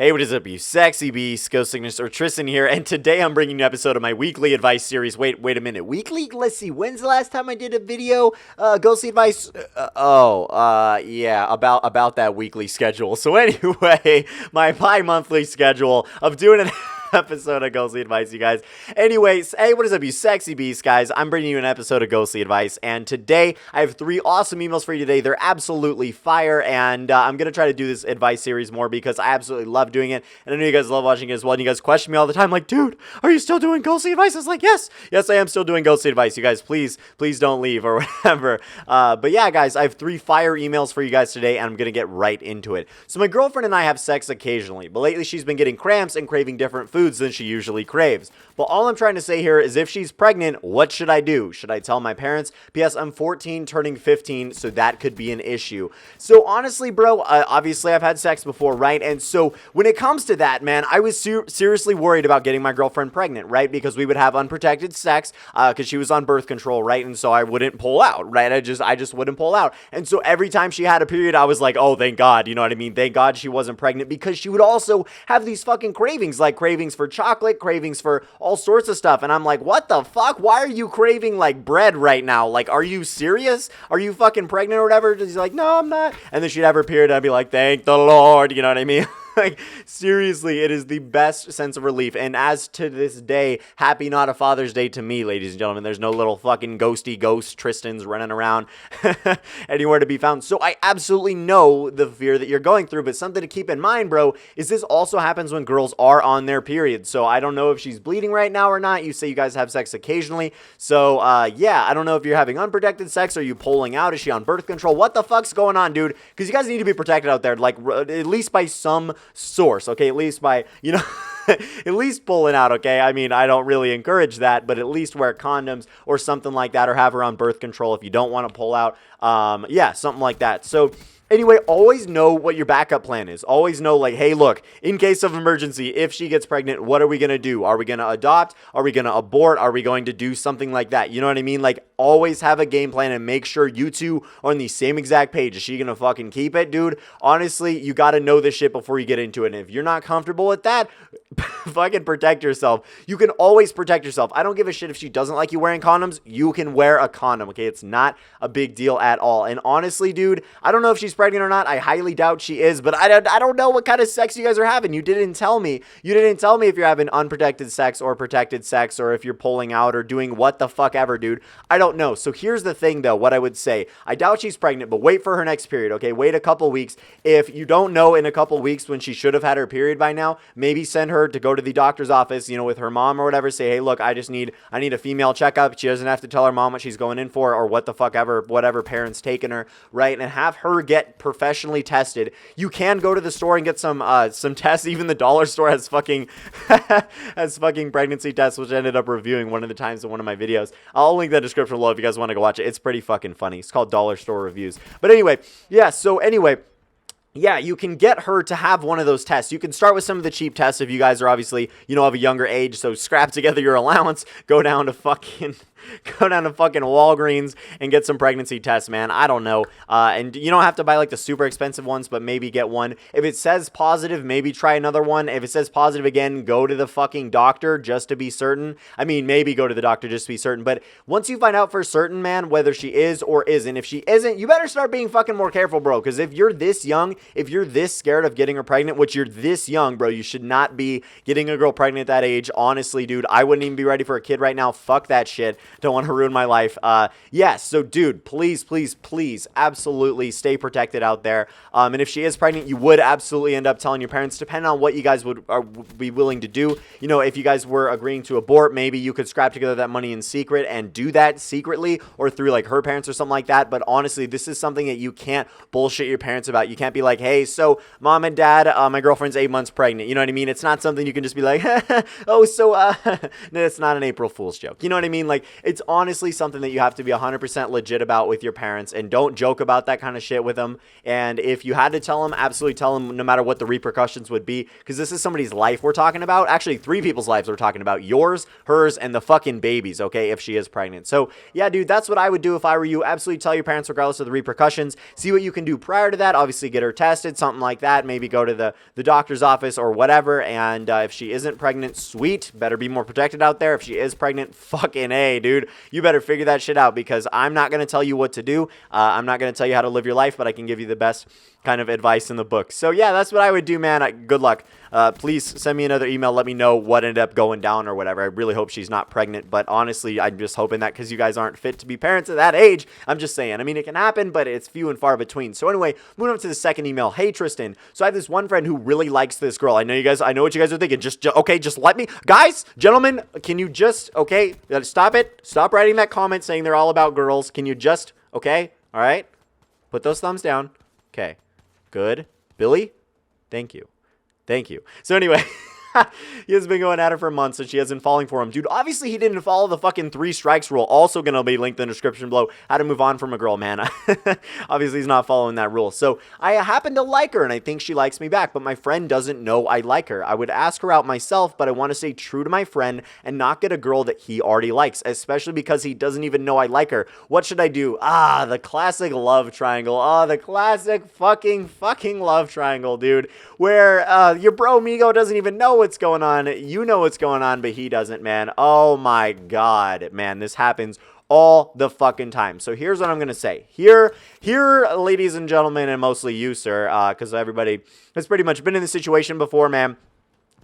Hey, what is up, you sexy beast? GhostSickness or Tristan here, and today I'm bringing you an episode of my weekly advice series. Wait a minute. Weekly? Let's see. When's the last time I did a video? Ghostly advice? Yeah, about that weekly schedule. So anyway, my bi-monthly schedule of doing an episode of Ghostly Advice, you guys. Anyways, hey, what is up, you sexy beasts, guys? I'm bringing you an episode of Ghostly Advice, and today I have 3 awesome emails for you today. They're absolutely fire, and I'm going to try to do this advice series more because I absolutely love doing it, and I know you guys love watching it as well, and you guys question me all the time, like, dude, are you still doing Ghostly Advice? I was like, yes, I am still doing Ghostly Advice. You guys, please don't leave or whatever. But yeah, guys, I have 3 fire emails for you guys today, and I'm going to get right into it. So my girlfriend and I have sex occasionally, but lately she's been getting cramps and craving different foods than she usually craves. But all I'm trying to say here is if she's pregnant, what should I do? Should I tell my parents? P.S. I'm 14 turning 15, so that could be an issue. So honestly, bro, obviously I've had sex before, right? And so when it comes to that, man, I was seriously worried about getting my girlfriend pregnant, right? Because we would have unprotected sex because she was on birth control, right? And so I wouldn't pull out, right? I just wouldn't pull out. And so every time she had a period, I was like, oh, thank God, you know what I mean? Thank God she wasn't pregnant, because she would also have these fucking cravings, like cravings for chocolate, cravings for all sorts of stuff. And I'm like, what the fuck? Why are you craving like bread right now? Like, are you serious? Are you fucking pregnant or whatever? She's like, no, I'm not. And then she'd have her period, and I'd be like, thank the Lord, you know what I mean? Like, seriously, it is the best sense of relief. And as to this day, happy not a Father's Day to me, ladies and gentlemen. There's no little fucking ghosty ghost Tristans running around anywhere to be found. So I absolutely know the fear that you're going through, but something to keep in mind, bro, is this also happens when girls are on their period. So I don't know if she's bleeding right now or not. You say you guys have sex occasionally. So yeah, I don't know if you're having unprotected sex. Are you pulling out? Is she on birth control? What the fuck's going on, dude? Because you guys need to be protected out there, like at least by some source, okay? At least by, you know, at least pulling out, okay? I mean, I don't really encourage that, but at least wear condoms or something like that, or have her on birth control if you don't want to pull out. Yeah, something like that. So anyway, always know what your backup plan is. Always know, like, hey, look, in case of emergency, if she gets pregnant, what are we going to do? Are we going to adopt? Are we going to abort? Are we going to do something like that? You know what I mean? Like, always have a game plan and make sure you two are on the same exact page. Is she going to fucking keep it, dude? Honestly, you got to know this shit before you get into it. And if you're not comfortable with that, fucking protect yourself. You can always protect yourself. I don't give a shit if she doesn't like you wearing condoms. You can wear a condom, okay? It's not a big deal at all. And honestly, dude, I don't know if she's pregnant or not. I highly doubt she is, but I don't know what kind of sex you guys are having. You didn't tell me. You didn't tell me if you're having unprotected sex or protected sex, or if you're pulling out or doing what the fuck ever, dude. I don't know. So here's the thing, though, what I would say. I doubt she's pregnant, but wait for her next period, okay? Wait a couple weeks. If you don't know in a couple weeks when she should have had her period by now, maybe send her to go to the doctor's office, you know, with her mom or whatever. Say, hey, look, I need a female checkup. She doesn't have to tell her mom what she's going in for, or what the fuck ever, whatever parent's taking her, right? And have her get professionally tested. You can go to the store and get some tests. Even the dollar store has fucking has fucking pregnancy tests, which I ended up reviewing one of the times in one of my videos. I'll link that description below if you guys want to go watch it. It's pretty fucking funny. It's called Dollar Store Reviews. But anyway, yeah, so anyway, yeah, you can get her to have one of those tests. You can start with some of the cheap tests if you guys are obviously, you know, of a younger age. So scrap together your allowance, go down to fucking Walgreens and get some pregnancy tests, man. I don't know. And you don't have to buy like the super expensive ones, but maybe get one. If it says positive, maybe try another one. If it says positive again, go to the fucking doctor just to be certain. I mean, maybe go to the doctor just to be certain. But once you find out for certain, man, whether she is or isn't, if she isn't, you better start being fucking more careful, bro. Because if you're this young, if you're this scared of getting her pregnant, which you're this young, bro, you should not be getting a girl pregnant at that age. Honestly, dude, I wouldn't even be ready for a kid right now. Fuck that shit. Don't want to ruin my life. Yeah, so dude, please, absolutely stay protected out there. And if she is pregnant, you would absolutely end up telling your parents, depending on what you guys would be willing to do. You know, if you guys were agreeing to abort, maybe you could scrap together that money in secret and do that secretly, or through like her parents or something like that. But honestly, this is something that you can't bullshit your parents about. You can't be like, hey, so mom and dad, my girlfriend's 8 months pregnant. You know what I mean? It's not something you can just be like, oh, so no, it's not an April Fool's joke. You know what I mean? Like, it's honestly something that you have to be 100% legit about with your parents, and don't joke about that kind of shit with them. And if you had to tell them, absolutely tell them, no matter what the repercussions would be, because this is somebody's life we're talking about. Actually, 3 people's lives we're talking about: yours, hers, and the fucking baby's, okay, if she is pregnant. So yeah, dude, that's what I would do if I were you. Absolutely tell your parents regardless of the repercussions. See what you can do prior to that. Obviously get her tested, something like that. Maybe go to the doctor's office or whatever. And if she isn't pregnant, sweet, better be more protected out there. If she is pregnant, fucking A, dude, you better figure that shit out, because I'm not going to tell you what to do. I'm not going to tell you how to live your life, but I can give you the best kind of advice in the book. So yeah, that's what I would do, man. Good luck. Please send me another email. Let me know what ended up going down or whatever. I really hope she's not pregnant, but honestly, I'm just hoping that, because you guys aren't fit to be parents at that age. I'm just saying. I mean, it can happen, but it's few and far between. So anyway, moving on to the second email. Hey, Tristan. So I have this one friend who really likes this girl. I know what you guys are thinking. Okay, just let me. Guys, gentlemen, can you just, okay, stop it. Stop writing that comment saying they're all about girls. Can you just, okay, all right? Put those thumbs down. Okay, good. Billy, thank you. Thank you. So anyway, he has been going at her for months and she hasn't falling for him. Dude, obviously he didn't follow the fucking 3 strikes rule. Also going to be linked in the description below. How to move on from a girl, man. Obviously he's not following that rule. So I happen to like her and I think she likes me back, but my friend doesn't know I like her. I would ask her out myself, but I want to stay true to my friend and not get a girl that he already likes, especially because he doesn't even know I like her. What should I do? The classic love triangle. The classic fucking love triangle, dude. Where your bro Migo doesn't even know what's going on. You know what's going on, but he doesn't, man. Oh my God, man. This happens all the fucking time. So here's what I'm going to say. Here, ladies and gentlemen, and mostly you, sir, because everybody has pretty much been in this situation before, man.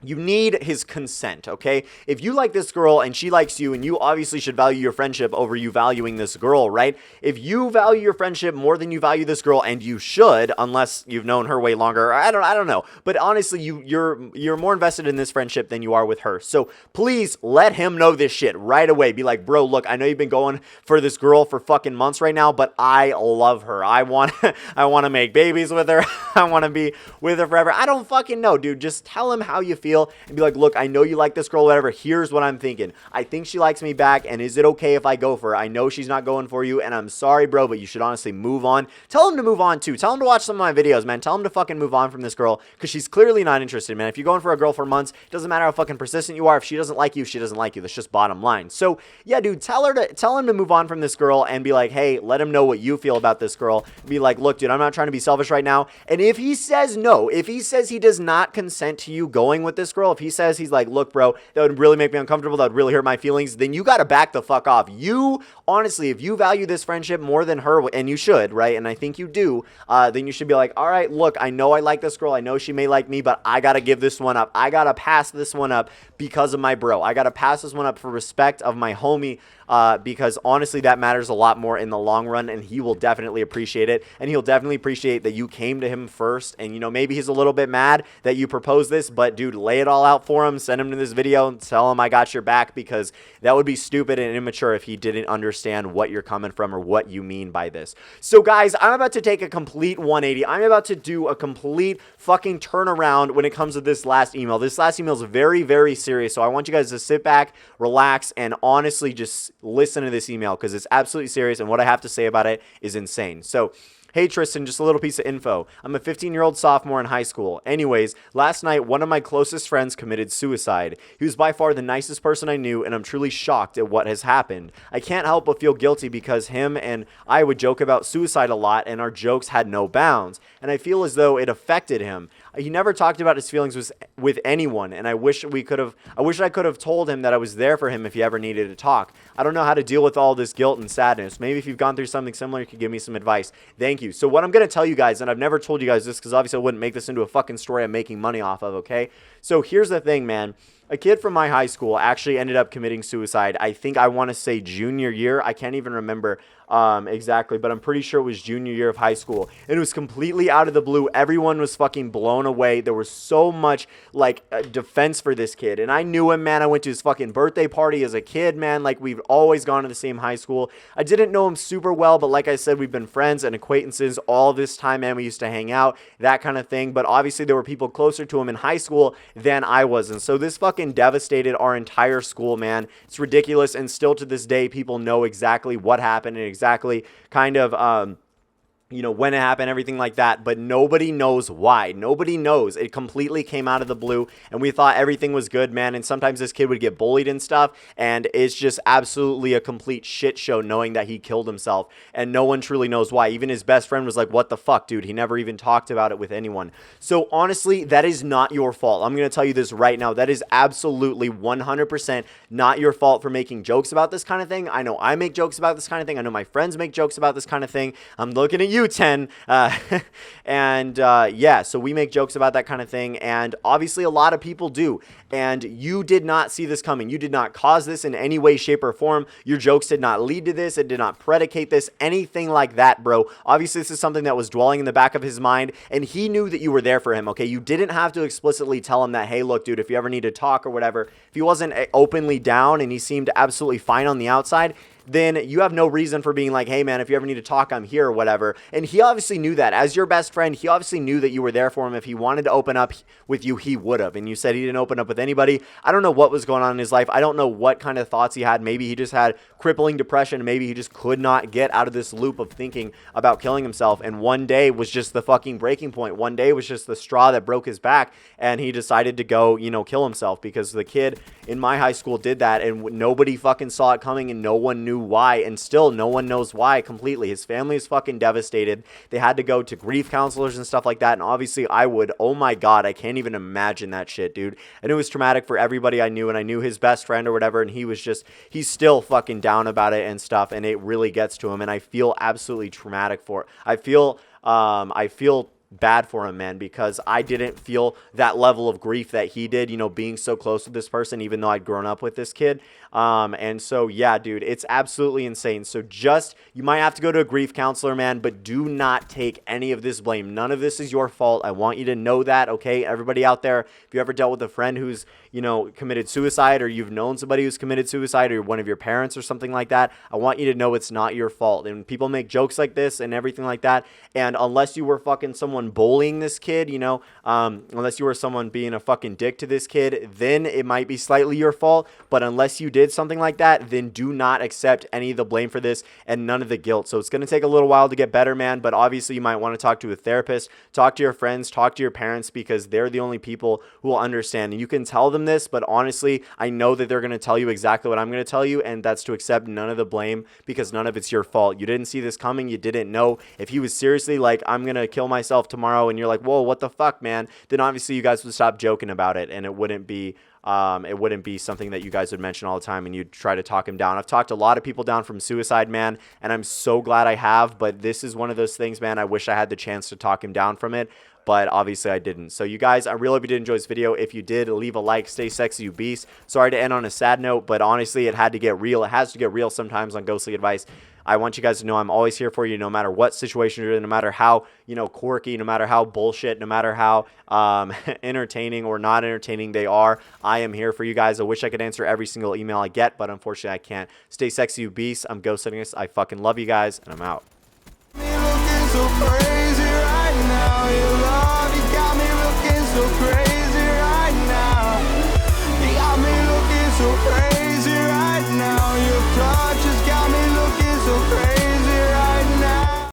You need his consent, okay? If you like this girl and she likes you, and you obviously should value your friendship over you valuing this girl, right? If you value your friendship more than you value this girl, and you should, unless you've known her way longer, I don't know. But honestly, you're more invested in this friendship than you are with her. So please let him know this shit right away. Be like, bro, look, I know you've been going for this girl for fucking months right now, but I love her. I want to make babies with her. I want to be with her forever. I don't fucking know, dude. Just tell him how you feel. And be like, look, I know you like this girl, whatever. Here's what I'm thinking. I think she likes me back, and is it okay if I go for her? I know she's not going for you, and I'm sorry, bro, but you should honestly move on. Tell him to move on, too. Tell him to watch some of my videos, man. Tell him to fucking move on from this girl, because she's clearly not interested, man. If you're going for a girl for months, it doesn't matter how fucking persistent you are. If she doesn't like you, she doesn't like you. That's just bottom line. So, yeah, dude, tell him to move on from this girl, and be like, hey, let him know what you feel about this girl. Be like, look, dude, I'm not trying to be selfish right now. And if he says no, if he says he does not consent to you going with this girl, if he says he's like, look, bro, that would really make me uncomfortable, that would really hurt my feelings, then you got to back the fuck off. You, honestly, if you value this friendship more than her, and you should, right, and I think you do, then you should be like, all right, look, I know I like this girl, I know she may like me, but I got to give this one up. I got to pass this one up because of my bro. I got to pass this one up for respect of my homie, because honestly, that matters a lot more in the long run, and he will definitely appreciate it, and he'll definitely appreciate that you came to him first, and, you know, maybe he's a little bit mad that you proposed this, but, dude, lay it all out for him, send him to this video, and tell him I got your back, because that would be stupid and immature if he didn't understand what you're coming from or what you mean by this. So, guys, I'm about to take a complete 180. I'm about to do a complete fucking turnaround when it comes to this last email. This last email is very, very serious, so I want you guys to sit back, relax, and honestly just listen to this email, because it's absolutely serious, and what I have to say about it is insane. So, hey, Tristan, just a little piece of info. I'm a 15-year-old sophomore in high school. Anyways, last night, one of my closest friends committed suicide. He was by far the nicest person I knew, and I'm truly shocked at what has happened. I can't help but feel guilty because him and I would joke about suicide a lot, and our jokes had no bounds, and I feel as though it affected him. He never talked about his feelings with anyone, and I wish I could have told him that I was there for him if he ever needed to talk. I don't know how to deal with all this guilt and sadness. Maybe if you've gone through something similar, you could give me some advice. Thank you. So what I'm going to tell you guys, and I've never told you guys this because obviously I wouldn't make this into a fucking story I'm making money off of, okay? So here's the thing, man. A kid from my high school actually ended up committing suicide. I think I want to say junior year. I can't even remember exactly, but I'm pretty sure it was junior year of high school. And it was completely out of the blue. Everyone was fucking blown away. There was so much like defense for this kid. And I knew him, man. I went to his fucking birthday party as a kid, man. Like, we've always gone to the same high school. I didn't know him super well, but like I said, we've been friends and acquaintances all this time, man. We used to hang out, that kind of thing. But obviously there were people closer to him in high school than I was. And so this fucking fucking devastated our entire school, man. It's ridiculous, and still to this day, people know exactly what happened and exactly kind of, you know, when it happened, everything like that, but nobody knows why. Nobody knows. It completely came out of the blue, and we thought everything was good, man, and sometimes this kid would get bullied and stuff, and it's just absolutely a complete shit show knowing that he killed himself, and no one truly knows why. Even his best friend was like, what the fuck, dude? He never even talked about it with anyone. So, honestly, that is not your fault. I'm going to tell you this right now. That is absolutely 100% not your fault for making jokes about this kind of thing. I know I make jokes about this kind of thing. I know my friends make jokes about this kind of thing. I'm looking at you, 10 yeah, so we make jokes about that kind of thing, and obviously a lot of people do, and you did not see this coming. You did not cause this in any way, shape, or form. Your jokes did not lead to this. It did not predicate this, anything like that, bro. Obviously, this is something that was dwelling in the back of his mind, and he knew that you were there for him, okay? You didn't have to explicitly tell him that, hey, look, dude, if you ever need to talk or whatever, if he wasn't openly down and he seemed absolutely fine on the outside, then you have no reason for being like, hey, man, if you ever need to talk, I'm here or whatever. And he obviously knew that. As your best friend, he obviously knew that you were there for him. If he wanted to open up with you, he would have. And you said he didn't open up with anybody. I don't know what was going on in his life. I don't know what kind of thoughts he had. Maybe he just had crippling depression. Maybe he just could not get out of this loop of thinking about killing himself. And one day was just the fucking breaking point. One day was just the straw that broke his back. And he decided to go, you know, kill himself, because the kid in my high school did that, and nobody fucking saw it coming, and no one knew why. And still no one knows why completely. His family is fucking devastated. They had to go to grief counselors and stuff like that. And obviously I would, oh my God, I can't even imagine that shit, dude. And it was traumatic for everybody I knew, and I knew his best friend or whatever, and he was just, he's still fucking down about it and stuff, and it really gets to him, and I feel absolutely traumatic for it. I feel bad for him, man, because I didn't feel that level of grief that he did, you know, being so close with this person, even though I'd grown up with this kid. And so, yeah, dude, it's absolutely insane. So just, you might have to go to a grief counselor, man, but do not take any of this blame. None of this is your fault. I want you to know that, okay? Everybody out there, if you ever dealt with a friend who's, you know, committed suicide, or you've known somebody who's committed suicide, or one of your parents or something like that, I want you to know it's not your fault. And people make jokes like this and everything like that, and unless you were fucking someone bullying this kid, you know, unless you were someone being a fucking dick to this kid, then it might be slightly your fault. But unless you did something like that, then do not accept any of the blame for this and none of the guilt. So it's going to take a little while to get better, man, but obviously you might want to talk to a therapist, talk to your friends, talk to your parents, because they're the only people who will understand. And you can tell them this, but honestly, I know that they're going to tell you exactly what I'm going to tell you, and that's to accept none of the blame, because none of it's your fault. You didn't see this coming. You didn't know. If he was seriously like, I'm going to kill myself tomorrow, and you're like, whoa, what the fuck, man, then obviously you guys would stop joking about it, and it wouldn't be something that you guys would mention all the time, and you'd try to talk him down. I've talked a lot of people down from suicide, man, and I'm so glad I have, but this is one of those things, man, I wish I had the chance to talk him down from it, but obviously I didn't. So you guys, I really hope you did enjoy this video. If you did, leave a like. Stay sexy, you beast. Sorry to end on a sad note, but honestly, it had to get real. It has to get real sometimes on Ghostly Advice. I want you guys to know I'm always here for you, no matter what situation you're in, no matter how, you know, quirky, no matter how bullshit, no matter how entertaining or not entertaining they are. I am here for you guys. I wish I could answer every single email I get, but unfortunately I can't. Stay sexy, you beast. I'm GhostSickness. I fucking love you guys, and I'm out.